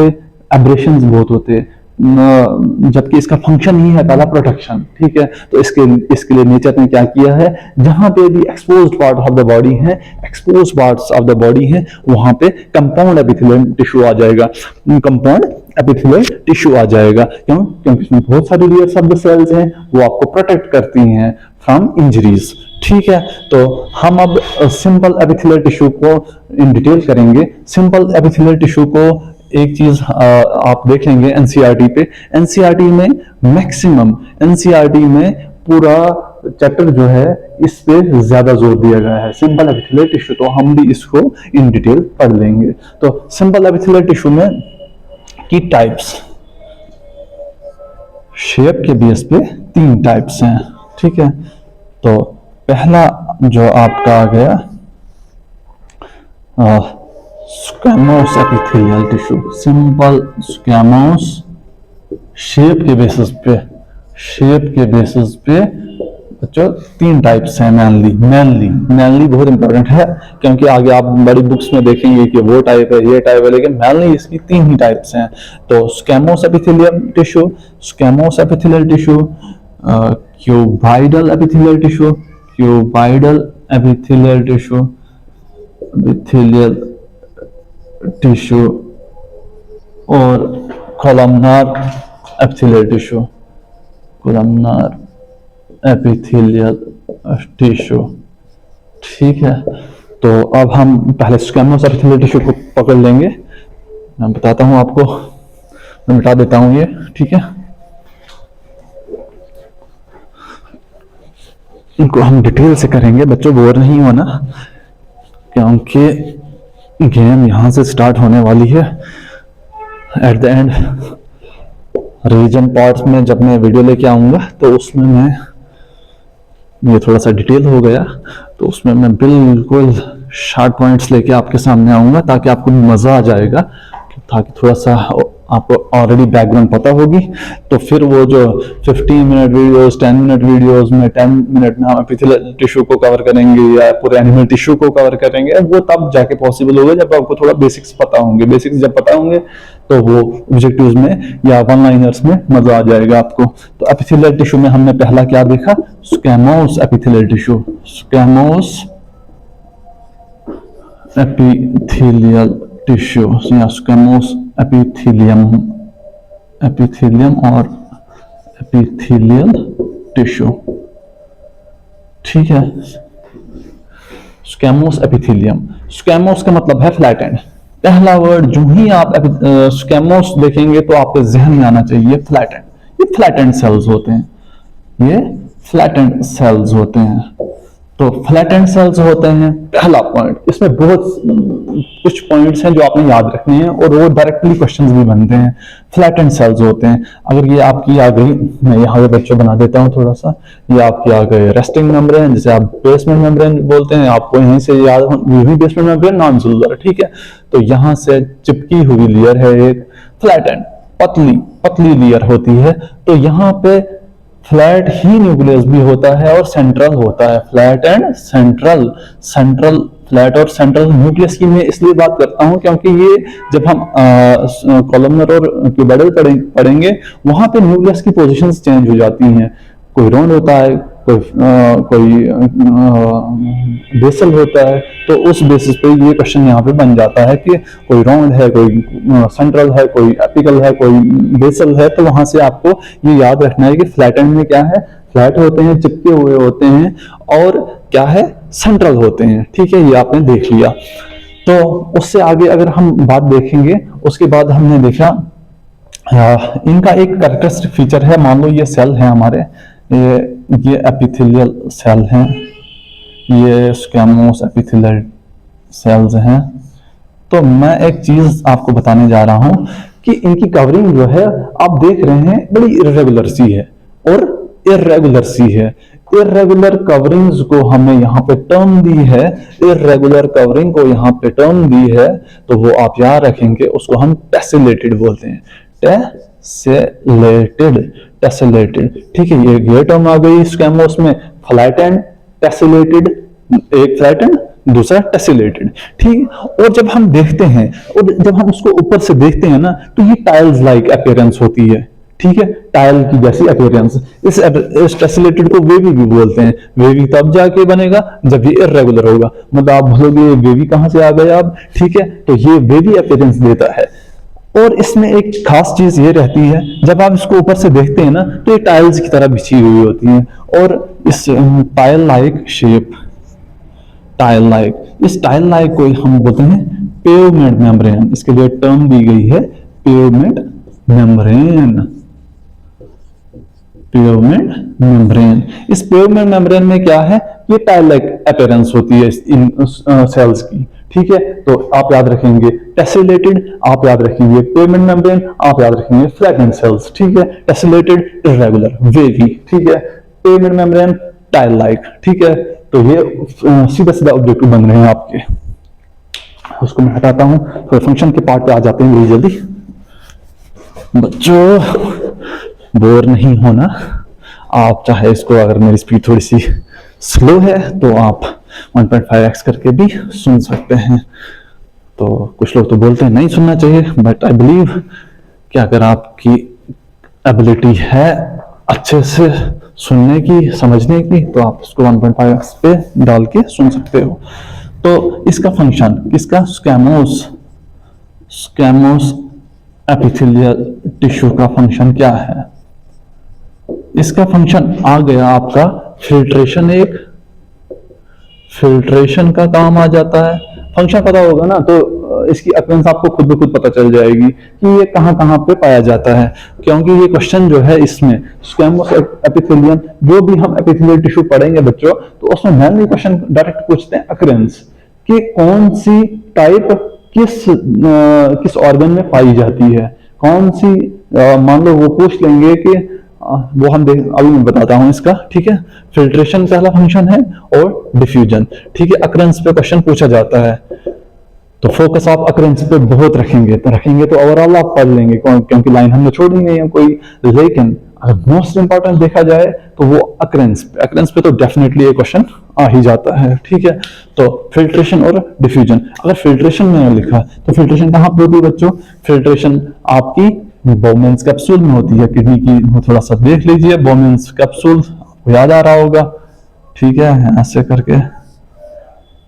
एब्रेशंस बहुत होते, जबकि इसका फंक्शन ही है पहला प्रोटेक्शन। ठीक है, तो इसके लिए नेचर ने क्या किया है, जहां पे भी exposed part of the body है, exposed parts of the body है, वहां पे कंपाउंड एपिथेलियल टिश्यू आ जाएगा, कंपाउंड एपिथेलियल टिश्यू आ जाएगा। क्यों? क्योंकि इसमें बहुत सारी लेयर्स ऑफ द सेल्स हैं, वो आपको प्रोटेक्ट करती हैं फ्रॉम इंजरीज। ठीक है, तो हम अब सिंपल एपिथेलियल टिश्यू को इन डिटेल करेंगे। सिंपल एपिथेलियल टिश्यू को एक चीज आप देख लेंगे एनसीईआरटी पे, एनसीईआरटी में मैक्सिमम, एनसीईआरटी में पूरा चैप्टर जो है इस पे ज्यादा जोर दिया गया है, सिंपल एपिथेलियल टिश्यू। तो हम भी इसको इन डिटेल पढ़ लेंगे। तो सिंपल एपिथेलियल टिश्यू में की टाइप्स, शेप के बेस पे 3 टाइप्स हैं, ठीक है। तो पहला जो आपका आ गया स्क्वैमोस एपिथेलियल टिश्यू, सिंपल स्क्वैमोस, शेप के बेसिस पे बच्चों 3 टाइप्स हैं मेनली बहुत इंपॉर्टेंट है, क्योंकि आगे आप बड़ी बुक्स में देखेंगे कि वो टाइप है, ये टाइप है, लेकिन मेनली इसकी 3 ही टाइप्स हैं। तो squamous epithelial tissue, cuboidal epithelial tissue और कॉलमनार एपिथेलियल टिश्यू, ठीक है। तो अब हम पहले स्क्वैमोस एपिथेलियल टिश्यू को पकड़ लेंगे। मैं बताता हूं आपको, मैं मिटा देता हूं ये, ठीक है। इनको हम डिटेल से करेंगे, बच्चों बोर नहीं होना, क्योंकि गेम यहां से स्टार्ट होने वाली है। At the end region parts में जब मैं वीडियो लेके आऊंगा तो उसमें मैं, ये थोड़ा सा डिटेल हो गया, तो उसमें मैं बिल्कुल शार्ट पॉइंट्स लेके आपके सामने आऊंगा, ताकि आपको मजा आ जाएगा, ताकि थोड़ा सा आपको ऑलरेडी बैकग्राउंड पता होगी। तो फिर वो जो 15 मिनट वीडियोस, 10 मिनट वीडियोस में 10 मिनट में हम एपिथेलियल टिश्यू को कवर करेंगे या पूरे एनिमल टिश्यू को कवर करेंगे, वो तब जाके पॉसिबल होगा जब आपको थोड़ा बेसिक्स पता होंगे। बेसिक्स जब पता होंगे तो वो ऑब्जेक्टिव्स में या वन लाइनर्स में मजा आ जाएगा आपको। तो एपिथेलियल टिश्यू में हमने पहला क्या देखा, स्क्वैमोस एपिथेलियल टिश्यू, स्क्वैमोस एपिथेलियल टिश्यू या स्क्वैमोस एपिथेलियम और एपिथेलियल टिश्यू, ठीक है। स्क्वैमोस एपिथेलियम, स्क्वैमोस का मतलब है फ्लैट एंड। पहला वर्ड जो ही आप स्क्वैमोस देखेंगे तो आपके जहन में आना चाहिए फ्लैट एंड। ये फ्लैट एंड सेल्स होते हैं, तो फ्लैट एंड सेल्स होते हैं पहला पॉइंट। इसमें बहुत कुछ पॉइंट्स हैं जो आपने याद रखने हैं और वो डायरेक्टली क्वेश्चंस भी बनते हैं। फ्लैट एंड सेल्स होते हैं, अगर ये आपकी आ गई, मैं यहाँ पे बच्चों बना देता हूँ थोड़ा सा, ये आपकी आ गए रेस्टिंग मेम्ब्रेन, जिसे आप बेसमेंट मेम्ब्रेन बोलते हैं, आपको यहीं से याद, ये भी बेसमेंट मेम्ब्रेन नॉन सेलुलर, ठीक है। तो यहाँ से चिपकी हुई लेयर है एक फ्लैट एंड, पतली लेयर होती है। तो यहाँ पे फ्लैट ही न्यूक्लियस भी होता है और सेंट्रल होता है, फ्लैट एंड सेंट्रल फ्लैट और सेंट्रल न्यूक्लियस की मैं इसलिए बात करता हूं क्योंकि ये जब हम कॉलमनर और क्यूबाइडल पढ़ेंगे वहां पे न्यूक्लियस की पोजीशंस चेंज हो जाती हैं। कोई राउंड होता है, कोई बेसल होता है, तो उस बेसिस पे ये क्वेश्चन यहाँ पे बन जाता है कि कोई राउंड है, कोई सेंट्रल है, कोई एपिकल है, कोई बेसल है। तो वहां से आपको ये याद रखना है कि फ्लैट एंड में क्या है, फ्लैट होते हैं, चिपके हुए होते हैं, और क्या है, सेंट्रल होते हैं, ठीक है। ये आपने देख लिया। तो उससे आगे अगर हम बात देखेंगे, उसके बाद हमने देखा इनका एक कैरेक्टरिस्टिक फीचर है। मान लो ये सेल है हमारे, ये एपिथेलियल सेल हैं, ये स्क्वैमोस एपिथेलियल सेल्स हैं। तो मैं एक चीज आपको बताने जा रहा हूं कि इनकी कवरिंग जो है आप देख रहे हैं बड़ी इर्रेगुलर सी है और इर्रेगुलर सी है। इर्रेगुलर कवरिंग्स को हमने यहाँ पे टर्म दी है, इर्रेगुलर कवरिंग को यहाँ पे टर्म दी है, तो वो आप याद रखेंगे, उसको हम टेसेलेटेड बोलते हैं, टेसेलेटेड, ठीक है। ये टर्म आ गई स्क्वैमोस में, फ्लैट एंड टेसेलेटेड, एक फ्लैट एंड दूसरा टेसेलेटेड, ठीक। और जब हम देखते हैं और जब हम उसको ऊपर से देखते हैं ना, तो ये टाइल्स लाइक अपीयरेंस होती है, ठीक है, टाइल की जैसी अपीयरेंस। इस टेसेलेटेड को वेवी भी बोलते हैं। वेवी तब जाके बनेगा जब ये इर्रेगुलर होगा। मतलब आप बोलोगे वेवी कहां से आ गया अब, ठीक है, तो ये वेवी अपीयरेंस देता है। और इसमें एक खास चीज ये रहती है, जब आप इसको ऊपर से देखते हैं ना, तो ये टाइल्स की तरह बिछी हुई होती है। और इस टाइल लाइक शेप, इस टाइल लाइक को हम बोलते हैं पेवमेंट मेम्ब्रेन। इसके लिए टर्म दी गई है पेवमेंट मेम्ब्रेन, प्योरमेंट मेम्ब्रेन। इस प्योरमेंट मेम्ब्रेन में क्या है, ये टाइल लाइक अपीयरेंस होती है इन सेल्स की, ठीक है। तो आप याद रखेंगे टेसेलेटेड, आप याद रखेंगे प्योरमेंट मेम्ब्रेन, आप याद रखेंगे फ्लैटेंड सेल्स, ठीक है। टेसेलेटेड इर्रेगुलर, वेवी, ठीक है। प्योरमेंट मेम्ब्रेन टाइल लाइक, ठीक है। तो ये सीधा सीधा ऑब्जेक्टिव बन रहे हैं आपके। उसको मैं हटाता हूं, तो फंक्शन के पार्ट पे आ जाते हैं बड़ी जल्दी। बच्चों बोर नहीं होना, आप चाहे इसको, अगर मेरी स्पीड थोड़ी सी स्लो है तो आप 1.5x करके भी सुन सकते हैं। तो कुछ लोग तो बोलते हैं नहीं सुनना चाहिए, बट आई बिलीव कि अगर आपकी एबिलिटी है अच्छे से सुनने की, समझने की, तो आप उसको 1.5x पे डाल के सुन सकते हो। तो इसका फंक्शन, किसका, स्कैमोस एपिथेलियल टिश्यू का फंक्शन क्या है। इसका फंक्शन आ गया आपका फिल्ट्रेशन, एक फिल्ट्रेशन का काम आ जाता है। फंक्शन पता होगा ना तो इसकी अक्रेंस आपको खुद ब खुद पता चल जाएगी कि ये कहां कहां पे पाया जाता है, क्योंकि ये क्वेश्चन जो है इसमें स्क्वैमोस एपिथेलियम, जो भी हम एपिथेलियल टिश्यू पढ़ेंगे बच्चों, तो उसमें मेनली क्वेश्चन डायरेक्ट पूछते हैं अक्रेंस कि कौन सी टाइप किस ऑर्गन में पाई जाती है, कौन सी, मान लो वो पूछ लेंगे कि वो हम देख, अभी मैं बताता हूं इसका, ठीक है। फिल्ट्रेशन पहला फंक्शन है और डिफ्यूजन, ठीक है। अक्रेंस पे क्वेश्चन पूछा जाता है तो फोकस आप अक्रेंस पे बहुत रखेंगे, तो ओवरऑल आप पढ़ लेंगे, क्योंकि लाइन हमने छोड़ी नहीं है कोई। लेकिन अगर मोस्ट इंपॉर्टेंट देखा जाए तो वो अक्रेंस पे तो डेफिनेटली ये क्वेश्चन आ ही जाता है, ठीक है। तो फिल्ट्रेशन और डिफ्यूजन, अगर फिल्ट्रेशन में लिखा तो फिल्ट्रेशन कहां पे होती है बच्चों, फिल्ट्रेशन आपकी बोमेंस कैप्सूल में होती है, किडनी की थोड़ा सा देख लीजिए, बोमेंस कैप्सूल याद आ रहा होगा, ठीक है। ऐसे करके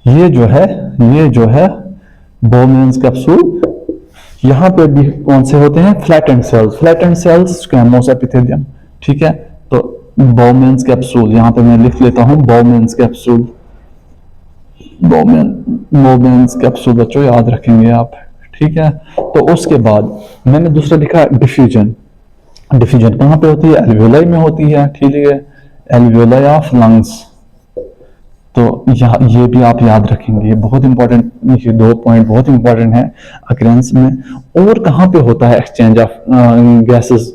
ये जो है बोमेंस कैप्सूल, यहां पे भी कौन से होते हैं, फ्लैटेंड सेल्स स्क्वैमोस एपिथेलियम, ठीक है। तो बोमेंस कैप्सूल, यहां पे मैं लिख लेता हूं बोमेंस कैप्सूल, बोमेंस कैप्सूल बच्चों याद रखेंगे आप, ठीक है। तो उसके बाद मैंने दूसरा लिखा डिफ्यूजन कहां पे होती है, एल्वियोलाई में होती है, ठीक है, एल्वियोलाई ऑफ लंग्स। तो ये भी आप याद रखेंगे, ये बहुत इंपॉर्टेंट, ये 2 पॉइंट बहुत इंपॉर्टेंट है अक्रेंस में। और कहां पे होता है एक्सचेंज ऑफ गैसेस,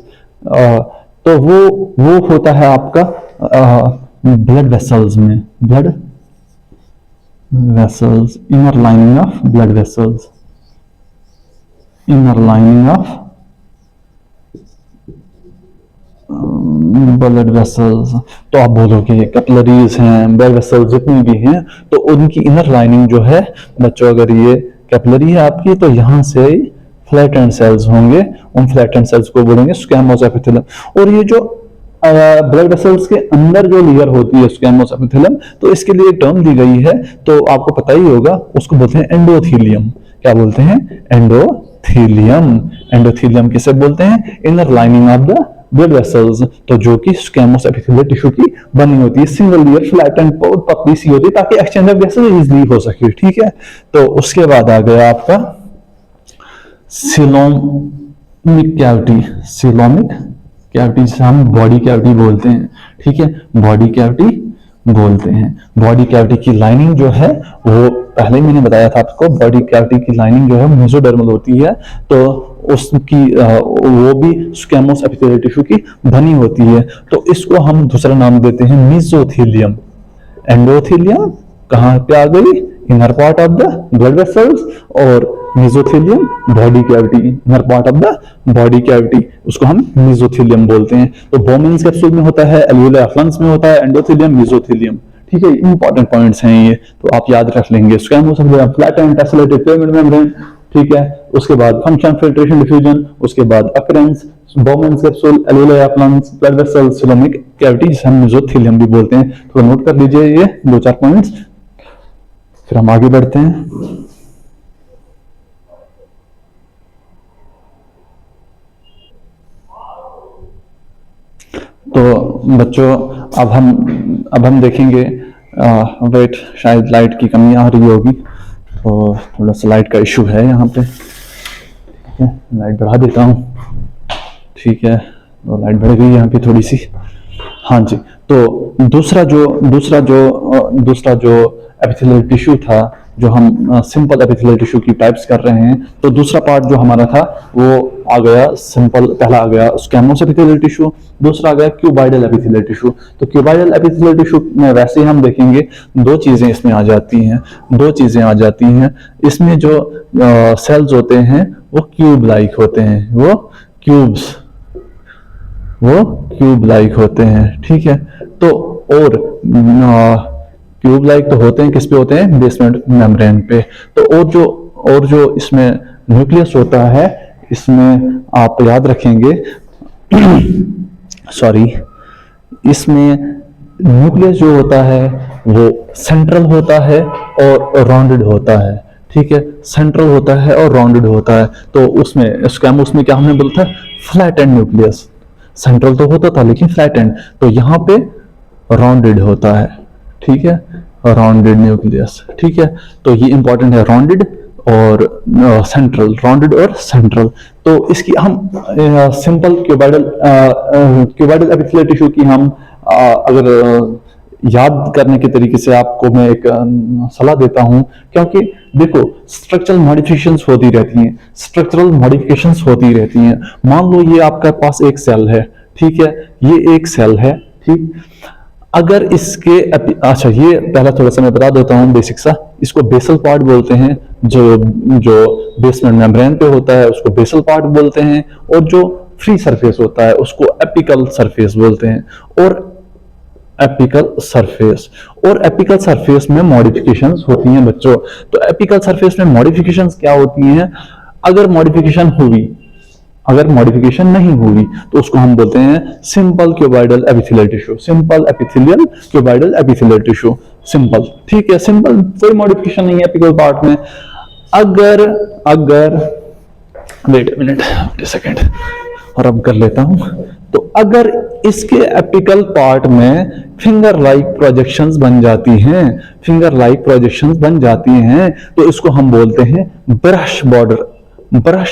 तो वो होता है आपका ब्लड वेसल्स में, blood vessels, inner lining of blood vessels, inner lining of blood vessels. तो आप बोलोगे कैपिलरीज हैं, ब्लड वेसल्स जितनी भी हैं, तो उनकी इनर लाइनिंग जो है बच्चों, अगर ये कैपिलरी है आपकी, तो यहां से फ्लैटेंड सेल्स होंगे, उन फ्लैटेंड सेल्स को बोलेंगे स्क्वैमोस एपिथेलियम। और ये जो ब्लड वेसल्स के अंदर जो लेयर होती है स्क्वैमोस एपिथेलियम, तो इसके लिए टर्म दी गई है, तो आपको पता ही होगा, उसको बोलते हैं एंडोथीलियम। क्या बोलते हैं, एंडोथीलियम किसे बोलते हैं, inner lining of the blood vessels, तो जो कि स्क्वैमोस एपिथेलियल टिश्यू की बनी होती है, सिंगल लेयर फ्लैटेंड पतली सी होती है, ताकि एक्सचेंज ऑफ गैसेस इजीली हो सके, ठीक है। तो उसके बाद आ गया आपका सिलोमिक कैविटी जिसे हम बॉडी कैविटी बोलते हैं, ठीक है, बॉडी कैविटी बोलते हैं। बॉडी कैविटी की लाइनिंग जो है वो पहले ही मैंने बताया था आपको, बॉडी कैविटी की लाइनिंग जो है मेसोडर्मल होती है, तो उसकी वो भी स्क्वैमोस एपिथेलियल टिश्यू की बनी होती है। तो इसको हम दूसरा नाम देते हैं मेसोथीलियम। एंडोथीलियम कहां पे आ गई, inner part of the blood vessels, और mesothelium body cavity, inner part of the body cavity, उसको हम मेसोथीलियम बोलते हैं। तो बोमेंस कैप्सूल में होता है, एल्वियोलाई ऑफ लंग्स में होता है एंडोथीलियम, मेसोथीलियम, ठीक है। इंपॉर्टेंट पॉइंट्स हैं ये, तो आप याद रख लेंगे। Squamous epithelium, flattened tessellated pavement membrane, ठीक है। उसके बाद फंक्शन, फिल्ट्रेशन, डिफ्यूजन, उसके बाद occurrence, Bowman's capsule, alveoli of lungs, blood vessel, coelomic cavity जिसे हम मेसोथीलियम भी बोलते हैं। तो नोट कर लीजिए ये 2-4 पॉइंट्स, फिर हम आगे बढ़ते हैं। तो बच्चों अब हम देखेंगे, वेट, शायद लाइट की कमी आ रही होगी, तो थोड़ा सा लाइट का इशू है यहाँ पे, ठीक है। लाइट बढ़ा देता हूँ, ठीक है। तो लाइट बढ़ गई यहाँ पे थोड़ी सी, हाँ जी। तो दूसरा जो एपिथेलियल टिश्यू था, जो हम सिंपल एपिथेलियल टिश्यू की टाइप्स कर रहे हैं, तो दूसरा पार्ट जो हमारा था वो आ गया सिंपल। पहला आ गया स्क्वैमोस एपिथेलियल टिश्यू, दूसरा आ गया क्यूबाइडल एपिथेलियल टिश्यू। तो क्यूबाइडल एपिथेलियल टिश्यू में वैसे ही हम देखेंगे दो चीजें इसमें आ जाती हैं। इसमें जो सेल्स होते हैं वो क्यूब लाइक होते हैं, वो क्यूब लाइक होते हैं, ठीक है। तो और क्यूब लाइक तो होते हैं, किस पे होते हैं? बेसमेंट मेम्ब्रेन पे। तो और जो इसमें न्यूक्लियस होता है, इसमें आप याद रखेंगे सॉरी, इसमें न्यूक्लियस जो होता है वो सेंट्रल होता है और राउंडेड होता है, ठीक है। सेंट्रल होता है और राउंडेड होता है। तो उसमें स्क्वैमोस में क्या हमने बोला था? Flat and nucleus. सेंट्रल तो होता था लेकिन फ्लैट एंड, तो यहाँ पे राउंडेड होता है, ठीक है, राउंडेड न्यूक्लियस, ठीक है। तो ये इंपॉर्टेंट है, राउंडेड और सेंट्रल, राउंडेड और सेंट्रल। तो इसकी हम सिंपल क्यूबाइडल एपिथेलियल टिश्यू की हम अगर याद करने के तरीके से आपको मैं एक सलाह देता हूं, क्योंकि देखो स्ट्रक्चरल मॉडिफिकेशंस होती रहती हैं। मान लो ये आपके पास एक सेल है, ठीक है, ये एक सेल है, ठीक। अगर इसके अच्छा, ये पहला थोड़ा सा मैं बता देता हूं बेसिक सा। इसको बेसल पार्ट बोलते हैं, जो बेसमेंट मेम्ब्रेन पे होता है उसको बेसल पार्ट बोलते हैं, और जो फ्री सरफेस होता है उसको एपिकल सरफेस बोलते हैं। और एपिकल सरफेस में मॉडिफिकेशंस होती हैं बच्चों। तो एपिकल सरफेस में मॉडिफिकेशंस क्या होती हैं? अगर मॉडिफिकेशन नहीं हुई तो उसको हम बोलते हैं simple cuboidal epithelial tissue, simple, ठीक है। सिंपल, कोई मॉडिफिकेशन नहीं है एपिकल पार्ट में। अगर वेट अ मिनट, सेकंड, और अब कर लेता हूं। तो अगर इसके एपिकल पार्ट में फिंगर लाइक प्रोजेक्शंस बन जाती हैं, तो इसको हम बोलते हैं ब्रश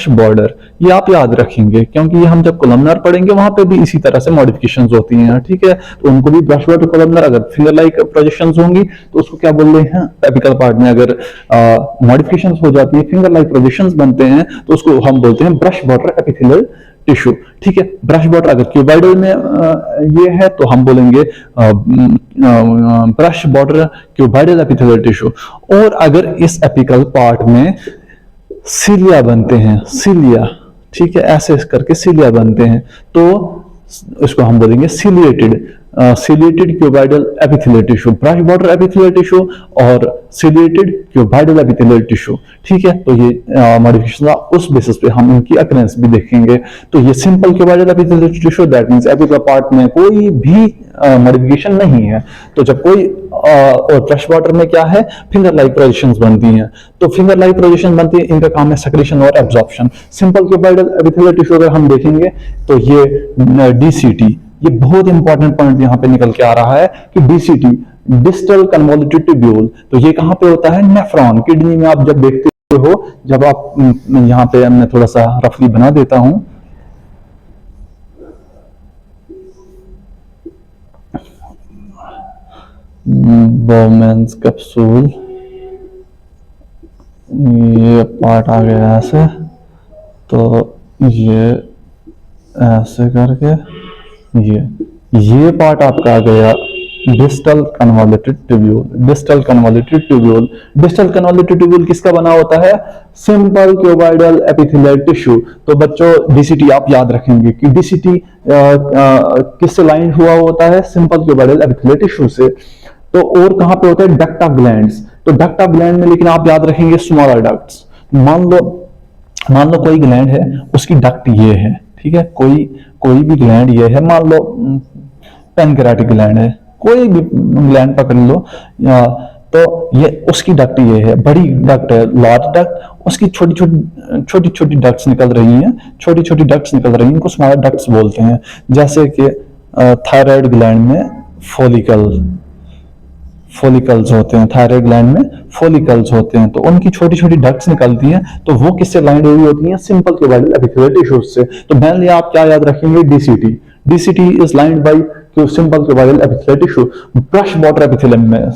बॉर्डर। ये आप याद रखेंगे, क्योंकि ये हम जब कोलमनार पढ़ेंगे वहां पे भी इसी तरह से मॉडिफिकेशंस होती हैं, ठीक है। तो उनको भी ब्रश बॉर्डर, कोलमनार, अगर फिंगर लाइक प्रोजेक्शंस होंगी तो उसको क्या बोल रहे हैं? एपिकल पार्ट में अगर मॉडिफिकेशंस हो जाती है, फिंगर लाइक प्रोजेक्शंस बनते हैं, तो उसको हम बोलते हैं ब्रश बॉर्डर एपिथेलियल टिश्यू, ठीक है। ब्रश बॉर्डर अगर क्यूबाइडल में ये है तो हम बोलेंगे brush border cuboidal epithelial tissue. और अगर इस एपिकल पार्ट में सीलिया बनते हैं, ठीक है, ऐसे करके सीलिया बनते हैं, तो इसको हम बोलेंगे ciliated cuboidal epithelial tissue, brush border epithelial tissue और सीलिएटेड क्यूबाइडल एपिथेलियल टिश्यू, ठीक है। तो ये मॉडिफिकेशन उस बेसिस पे हम इनकी अकरेंस भी देखेंगे। तो ये simple cuboidal epithelial tissue, that means apical part में कोई भी मॉडिफिकेशन नहीं है। तो जब कोई और ब्रश बॉर्डर में क्या है? फिंगर लाइक प्रोजेक्शंस बनती हैं। तो फिंगर लाइक प्रोजेक्शन बनती है, इनका काम है सेक्रेशन और absorption. Simple cuboidal epithelial tissue अगर हम देखेंगे तो ये डीसीटी, ये बहुत इंपॉर्टेंट पॉइंट यहां पे निकल के आ रहा है कि डीसीटी, डिस्टल कन्वोल्यूटेड ट्यूब्यूल, तो ये कहां पे होता है? नेफ्रॉन, किडनी में। आप जब देखते हो, जब आप यहां पे मैं थोड़ा सा रफली बना देता हूं, बोमेंस कैप्सूल, ये पार्ट आ गया ऐसे, तो ये ऐसे करके ये पार्ट आपका आ गया डिस्टल कन्वोल्यूटेड ट्यूब्यूल किसका बना होता है? Simple cuboidal epithelial tissue. तो बच्चों डीसीटी आप याद रखेंगे कि डीसीटी किससे लाइन हुआ होता है? सिंपल क्यूबाइडल एपिथेलियल टिश्यू से। तो और कहां पे होता है? Duct of glands. तो डक्ट ऑफ ग्लैंड में लेकिन आप याद रखेंगे स्मॉलर डक्ट्स। मान लो कोई ग्लैंड है, उसकी डक्ट ये है, ठीक है। कोई भी ग्लैंड ये है, मान लो पैनक्रियाटिक ग्लैंड है, कोई भी ग्लैंड पकड़ लो, तो ये उसकी डक्ट ये है, बड़ी डक्ट है, लार्ज डक्ट, उसकी छोटी डक्ट्स निकल रही हैं, इनको स्मॉलर डक्ट्स बोलते हैं। जैसे कि थायराइड ग्लैंड में फॉलिकल्स होते हैं, थायराइड ग्लैंड में फॉलिकल्स होते हैं, तो उनकी छोटी डक्ट्स निकलती हैं, तो वो किससे लाइन हुई होती हैं? सिंपल क्यूबाइडल एपिथेलियल टिश्यू से। तो मेनली आप क्या याद रखेंगे? डीसीटी इज लाइंड बाय कि simple cuboidal epithelial tissue brush border epithelium में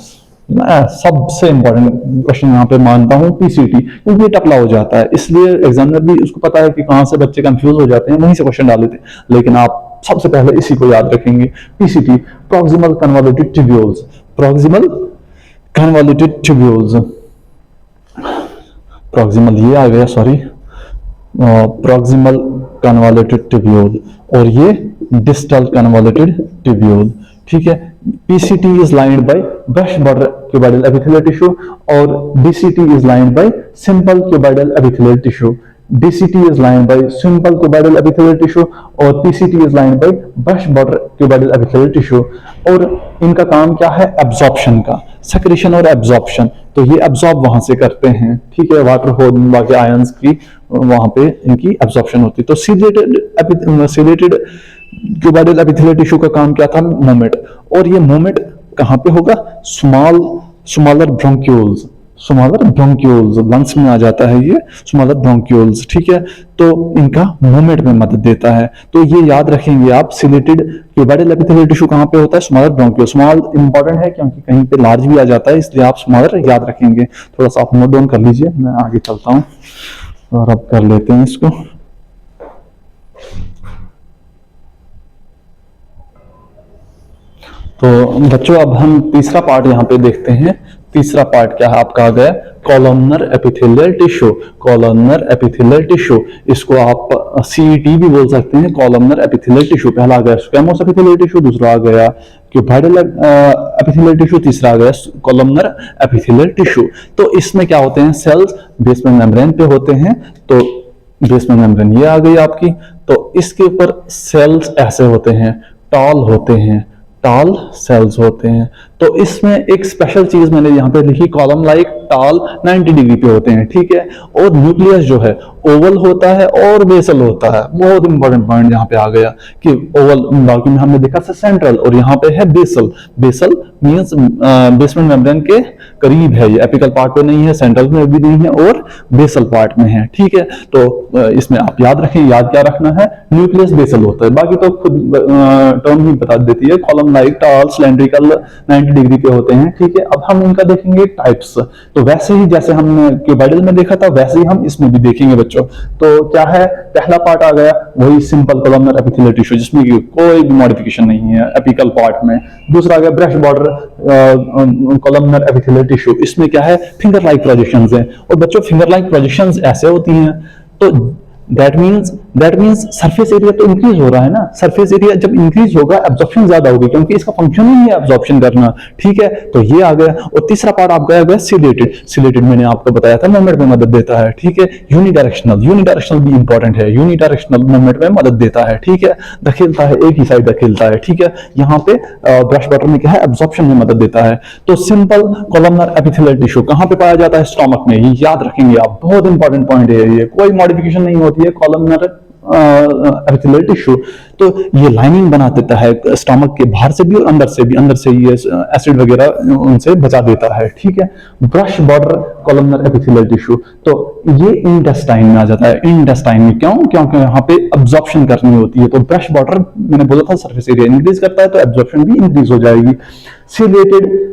मैं सबसे इंपॉर्टेंट क्वेश्चन यहाँ पे मानता हूँ पीसीटी, क्योंकि ये टकला हो जाता है, इसलिए एग्जामिनर भी उसको पता है कि कहाँ से बच्चे कंफ्यूज हो जाते हैं, वहीं से क्वेश्चन डाल देते हैं। लेकिन आप सबसे पहले इसी को याद रखेंगे, PCT proximal कन्वॉल्यूटेड tubules, proximal कन्वॉल्यूटेड tubules, proximal ये आ गया, सॉरी, प्रॉक्सिमल कन्वॉल्यूटेड ट्यूब्यूल और ये डिस्टल कन्वॉल्यूटेड ट्यूब्यूल। ठीक है, PCT is lined by brush border cuboidal epithelial tissue और DCT is lined by simple cuboidal epithelial tissue. DCT is lined by simple cuboidal epithelial tissue और PCT is lined by brush border cuboidal epithelial tissue। और इनका काम क्या है? Absorption का, secretion और absorption. तो ये एब्जॉर्ब वहां से करते हैं, ठीक है, वाटर होने के आयंस की वहां पे इनकी एब्जॉर्प्शन होती है। तो सीलेटेड क्यूबाइडल एपिथेलियल टिश्यू का काम क्या था? मूवमेंट। और ये मूवमेंट कहां पे होगा? Smaller bronchioles, smaller bronchioles lungs में आ जाता है ये स्मॉलर ब्रोंक्यूल्स। ठीक है, तो इनका मूवमेंट में मदद देता है। तो ये याद रखेंगे आप, सिलेटेड क्यूबाइडल एपिथेलियल टिश्यू कहां पे होता है? Smaller bronchiole. स्मॉल इंपॉर्टेंट है क्योंकि कहीं पे लार्ज भी आ जाता है, इसलिए आप स्मॉलर याद रखेंगे। थोड़ा सा आप नोट डाउन कर लीजिए, मैं आगे चलता हूं और अब कर लेते हैं इसको। तो बच्चों अब हम तीसरा पार्ट यहाँ पे देखते हैं। तीसरा पार्ट क्या है आपका? आ गया columnar epithelial tissue. Columnar epithelial tissue, इसको आप सीईटी भी बोल सकते हैं, कॉलमनर एपिथेलियल टिश्यू। पहला आ गया स्क्वैमोस एपिथेलियल टिश्यू, दूसरा आ गया क्यूबाइडल एपिथेलियल टिश्यू, तीसरा आ गया कॉलमनर एपिथेलियल टिश्यू। तो इसमें क्या होते हैं? सेल्स बेसमेंट मेम्ब्रेन पे होते हैं। तो बेसमेंट मेम्ब्रेन ये आ गई आपकी, तो इसके ऊपर सेल्स ऐसे होते हैं, टॉल होते हैं, टॉल सेल्स होते हैं। तो इसमें एक स्पेशल चीज मैंने यहाँ पे लिखी, कॉलम लाइक टॉल 90 डिग्री पे होते हैं। ठीक है, और न्यूक्लियस जो है ओवल होता है और बेसल होता है। बहुत इंपॉर्टेंट पॉइंट यहाँ पे आ गया कि ओवल, बाकी में हमने देखा था सेंट्रल, और यहाँ पे है basal. Basal means basement membrane के करीब है, ये एपिकल पार्ट पे नहीं है, सेंट्रल में भी नहीं है और बेसल पार्ट में है। ठीक है, तो इसमें आप याद रखें, याद क्या रखना है? न्यूक्लियस बेसल होता है, बाकी तो खुद टर्म ही बता देती है। Column like tall cylindrical 90 degree पे होते हैं। ठीक है, अब हम इनका देखेंगे टाइप्स। तो वैसे ही जैसे हमने क्यूबाइडल में देखा था वैसे ही हम इसमें भी देखेंगे बच्चों। तो क्या है? पहला पार्ट आ गया वही सिंपल कॉलमनर एपिथेलियल टिश्यू, जिसमें कि कोई भी मॉडिफिकेशन नहीं है एपिकल पार्ट में। दूसरा आ गया brush border columnar epithelial tissue, इसमें क्या है? फिंगर लाइक प्रोजेक्शंस हैं। और बच्चों फिंगर लाइक प्रोजेक्शंस ऐसे होती हैं, तो दैट मीन्स सरफेस एरिया तो इंक्रीज हो रहा है ना। सरफेस एरिया जब इंक्रीज होगा एब्जॉर्प्शन ज्यादा होगी, क्योंकि इसका फंक्शन ही है एब्जॉर्प्शन करना। ठीक है, तो ये आ गया। और तीसरा पार्ट आपका आ गया सिलेटेड। सिलेटेड मैंने आपको बताया था मूवमेंट में मदद देता है। ठीक है, यूनिडायरेक्शनल भी इंपॉर्टेंट है, यूनिडायरेक्शनल मूवमेंट में मदद देता है। ठीक है, धकेलता है, एक ही साइड धकेलता है। ठीक है, यहाँ पे ब्रश बॉर्डर में क्या है? एब्जॉर्प्शन में मदद देता है। तो सिंपल कॉलमनर एपिथेलियल टिश्यू कहाँ पे पाया जाता है? स्टोमक में। ये याद रखेंगे आप, बहुत इंपॉर्टेंट पॉइंट है ये, कोई मॉडिफिकेशन नहीं होती है कॉलमनर एपिथेलियल टिश्यू। तो ये लाइनिंग बना देता है स्टमक के बाहर से भी और अंदर से भी। अंदर से ये एसिड वगैरह उनसे बचा देता है। ठीक है, brush border columnar epithelial tissue, तो ये इंटेस्टाइन में आ जाता है। इंटेस्टाइन में क्यों? क्योंकि यहाँ पे एब्जॉर्प्शन करनी होती है। तो ब्रश बॉर्डर मैंने बोला था सरफेस एरिया इंक्रीज करता है, तो एब्जॉर्प्शन भी इंक्रीज हो जाएगी। सिलेटेड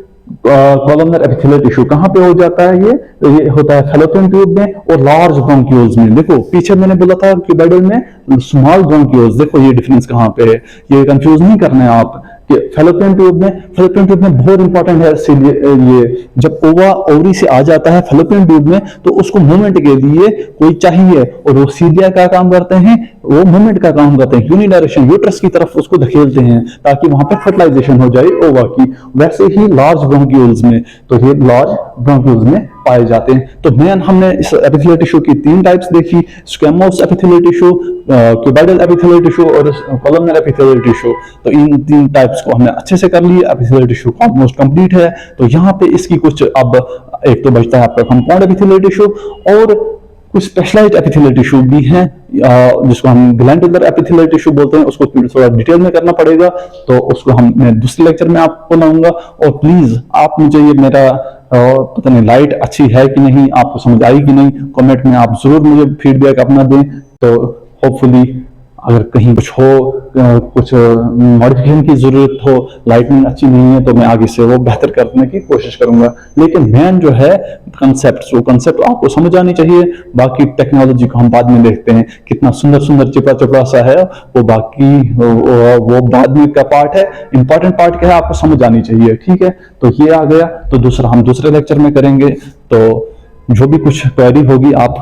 कॉलमनर एपिथेलियल टिश्यू कहां पे हो जाता है? ये होता है फैलोपियन ट्यूब में और लार्ज ब्रोंक्यूल्स में। देखो पीछे मैंने बोला था क्यूबाइडल में स्मॉल ब्रोंक्यूल्स, देखो ये डिफरेंस कहां पे है, ये कंफ्यूज नहीं करना है आप। फैलोपियन ट्यूब में बहुत इंपॉर्टेंट है। ये जब ओवा ओवरी से आ जाता है फैलोपियन ट्यूब में, तो उसको मूवमेंट के लिए कोई चाहिए, और वो सीलिया का काम करते हैं, वो मूवमेंट का काम करते हैं, यूनिडायरेक्शन यूट्रस की तरफ उसको धकेलते हैं ताकि वहां पे फर्टिलाइजेशन हो जाए ओवा की। वैसे ही लार्ज ब्रोंक्यूल्स में, तो ये लार्ज ब्रोंक्यूल्स में पाए जाते हैं। तो हमने इस एपिथेलियल टिश्यू की 3 टाइप्स देखी, squamous epithelial tissue, cuboidal epithelial tissue और कॉलमनर एपिथेलियल टिश्यू। तो इन 3 टाइप्स को हमने अच्छे से कर लिया। एपिथेलियल टिश्यू ऑलमोस्ट कंप्लीट है। तो यहाँ पे इसकी कुछ, अब एक तो बचता है आपका कंपाउंड एपिथेलियल टिश्यू, और कुछ स्पेशलाइज्ड एपिथेलियल टिश्यू भी हैं जिसको हम ग्लैंडुलर एपिथेलियल टिश्यू बोलते हैं। उसको थोड़ा डिटेल में करना पड़ेगा, तो उसको मैं दूसरे लेक्चर में आपको लाऊंगा। और प्लीज आप मुझे ये मेरा पता नहीं लाइट अच्छी है कि नहीं, आपको समझ आई कि नहीं, कमेंट में आप जरूर मुझे फीडबैक अपना दें। तो होपफुली अगर कहीं कुछ हो, कुछ मॉडिफिकेशन की जरूरत हो, लाइटनिंग अच्छी नहीं है, तो मैं आगे से वो बेहतर करने की कोशिश करूंगा। लेकिन मेन जो है कंसेप्ट, वो कंसेप्ट आपको समझ आनी चाहिए। बाकी टेक्नोलॉजी को हम बाद में देखते हैं, कितना सुंदर सुंदर चिपड़ा चिपड़ा सा है वो, बाकी वो बाद में का पार्ट है। इंपॉर्टेंट पार्ट क्या है आपको समझ आनी चाहिए, ठीक है। तो ये आ गया, तो दूसरा हम दूसरे लेक्चर में करेंगे। तो जो भी कुछ क्वेरी होगी आप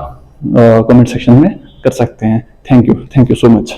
कमेंट सेक्शन में कर सकते हैं। Thank you so much.